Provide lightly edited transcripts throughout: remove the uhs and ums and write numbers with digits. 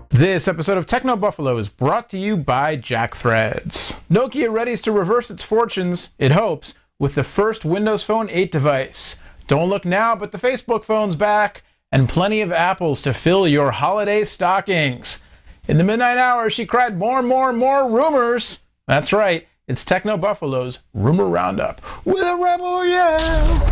This episode of Techno Buffalo is brought to you by JackThreads. Nokia readies to reverse its fortunes, it hopes, with the first Windows Phone 8 device. Don't look now, but the Facebook phone's back, and plenty of apples to fill your holiday stockings. In the midnight hour, she cried more rumors. That's right, it's Techno Buffalo's Rumor Roundup with a rebel yell.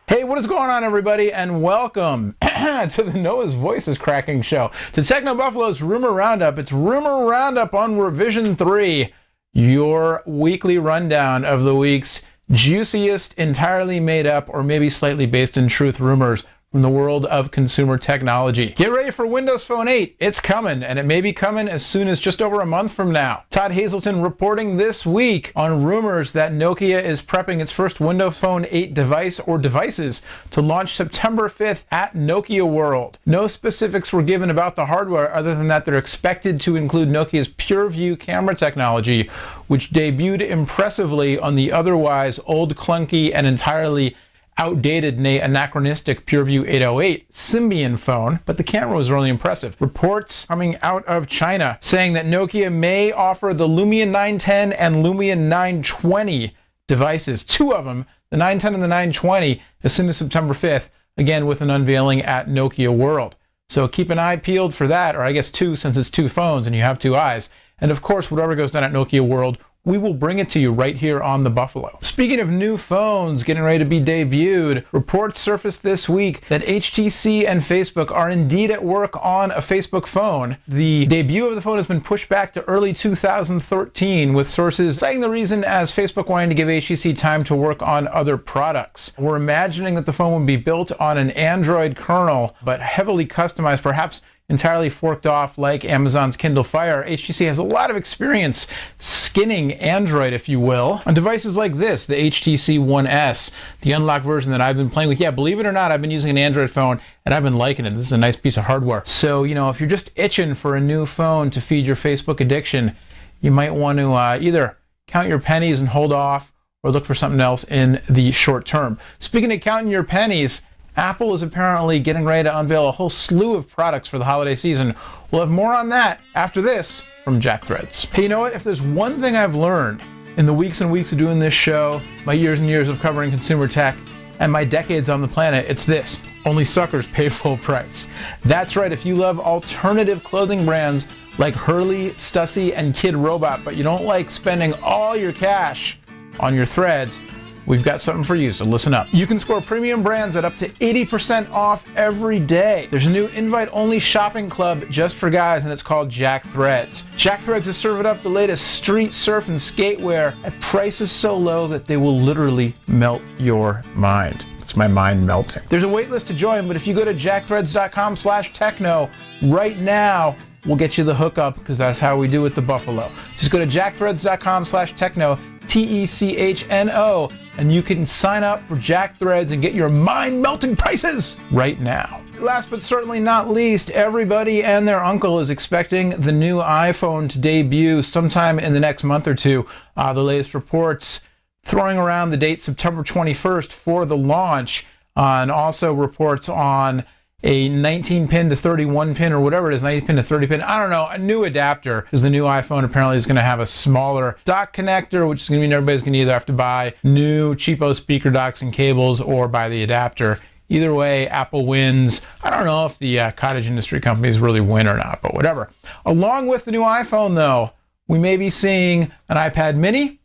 Hey, what is going on, everybody, and welcome to the Noah's Voices Cracking Show, to Techno Buffalo's Rumor Roundup. It's Rumor Roundup on Revision 3, your weekly rundown of the week's juiciest, entirely made up, or maybe slightly based in truth rumors from the world of consumer technology. Get ready for Windows Phone 8. It's coming, and it may be coming as soon as just over a month from now. Todd Hazelton reporting this week on rumors that Nokia is prepping its first Windows Phone 8 device or devices to launch September 5th at Nokia World. No specifics were given about the hardware other than that they're expected to include Nokia's PureView camera technology, which debuted impressively on the otherwise old, clunky, and entirely outdated, nay anachronistic PureView 808 Symbian phone, but the camera was really impressive. Reports coming out of China saying that Nokia may offer the Lumia 910 and Lumia 920 devices, two of them, the 910 and the 920, as soon as September 5th, again with an unveiling at Nokia World. So keep an eye peeled for that, or I guess two, since it's two phones and you have two eyes. And of course, whatever goes down at Nokia World, we will bring it to you right here on the Buffalo. Speaking of new phones getting ready to be debuted, reports surfaced this week that HTC and Facebook are indeed at work on a Facebook phone. The debut of the phone has been pushed back to early 2013, with sources citing the reason as Facebook wanting to give HTC time to work on other products. We're imagining that the phone would be built on an Android kernel, but heavily customized, perhaps entirely forked off like Amazon's Kindle Fire. HTC has a lot of experience skinning Android, if you will, on devices like this, the HTC One S, the unlocked version that I've been playing with. Yeah, believe it or not, I've been using an Android phone and I've been liking it. This is a nice piece of hardware. So, you know, if you're just itching for a new phone to feed your Facebook addiction, you might want to either count your pennies and hold off, or look for something else in the short term. Speaking of counting your pennies, Apple is apparently getting ready to unveil a whole slew of products for the holiday season. We'll have more on that after this from JackThreads. Hey, you know what? If there's one thing I've learned in the weeks and weeks of doing this show, my years and years of covering consumer tech, and my decades on the planet, it's this: only suckers pay full price. That's right, if you love alternative clothing brands like Hurley, Stussy, and Kid Robot, but you don't like spending all your cash on your threads, we've got something for you, so listen up. You can score premium brands at up to 80% off every day. There's a new invite-only shopping club just for guys, and it's called JackThreads. JackThreads is serving up the latest street, surf, and skatewear at prices so low that they will literally melt your mind. It's my mind melting. There's a wait list to join, but if you go to jackthreads.com/techno right now, we'll get you the hookup, because that's how we do it, the Buffalo. Just go to jackthreads.com/techno, TECHNO, and you can sign up for JackThreads and get your mind-melting prices right now. Last but certainly not least, everybody and their uncle is expecting the new iPhone to debut sometime in the next month or two. The latest reports throwing around the date September 21st for the launch, and also reports on a 19-pin to 31-pin, or whatever it is, 19-pin to 30-pin, I don't know, a new adapter, because the new iPhone apparently is going to have a smaller dock connector, which is going to mean everybody's going to either have to buy new cheapo speaker docks and cables or buy the adapter. Either way, Apple wins. I don't know if the cottage industry companies really win or not, but whatever. Along with the new iPhone, though, we may be seeing an iPad mini,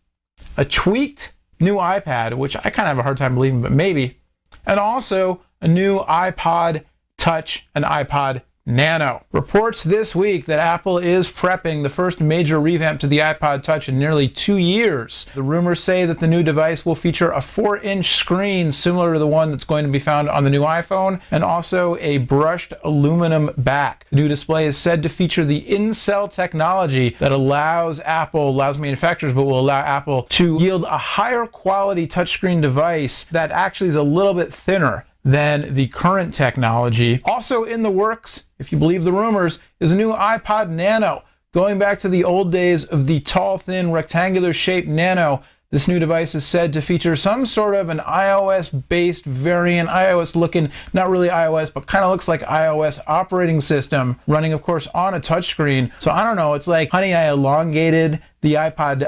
a tweaked new iPad, which I kind of have a hard time believing, but maybe, and also a new iPod Touch, and iPod Nano. Reports this week that Apple is prepping the first major revamp to the iPod Touch in nearly 2 years. The rumors say that the new device will feature a 4-inch screen similar to the one that's going to be found on the new iPhone, and also a brushed aluminum back. The new display is said to feature the in-cell technology that allows manufacturers, but will allow Apple to yield a higher quality touchscreen device that actually is a little bit thinner than the current technology. Also in the works, if you believe the rumors, is a new iPod Nano, Going back to the old days of the tall, thin, rectangular-shaped Nano, this new device is said to feature some sort of an iOS-based variant, iOS-looking, not really iOS, but kind of looks like iOS operating system, running, of course, on a touchscreen. So I don't know, it's like, honey, I elongated the iPod,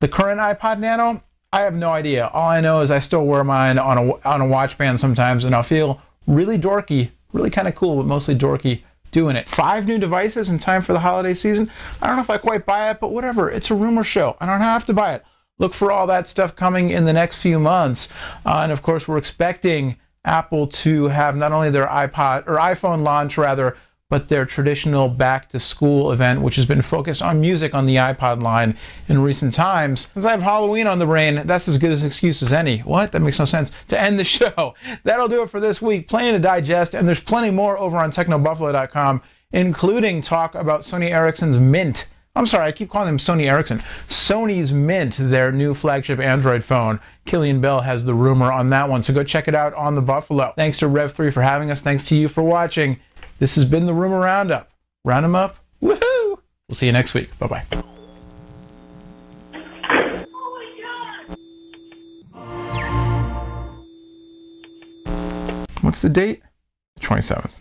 the current iPod Nano. I have no idea. All I know is I still wear mine on a watch band sometimes, and I'll feel really dorky, really kind of cool, but mostly dorky doing it. 5 new devices in time for the holiday season. I don't know if I quite buy it, but whatever. It's a rumor show. I don't have to buy it. Look for all that stuff coming in the next few months. And of course, we're expecting Apple to have not only their iPhone launch rather, but their traditional back to school event, which has been focused on music on the iPod line in recent times. Since I have Halloween on the brain, that's as good an excuse as any. What? That makes no sense. To end the show. That'll do it for this week. Plenty to digest, and there's plenty more over on technobuffalo.com, including talk about Sony Ericsson's Mint. I'm sorry, I keep calling them Sony Ericsson. Sony's Mint, their new flagship Android phone. Killian Bell has the rumor on that one, so go check it out on the Buffalo. Thanks to Rev3 for having us. Thanks to you for watching. This has been the Rumor Roundup. Round 'em up. Woohoo! We'll see you next week. Bye-bye. What's the date? 27th.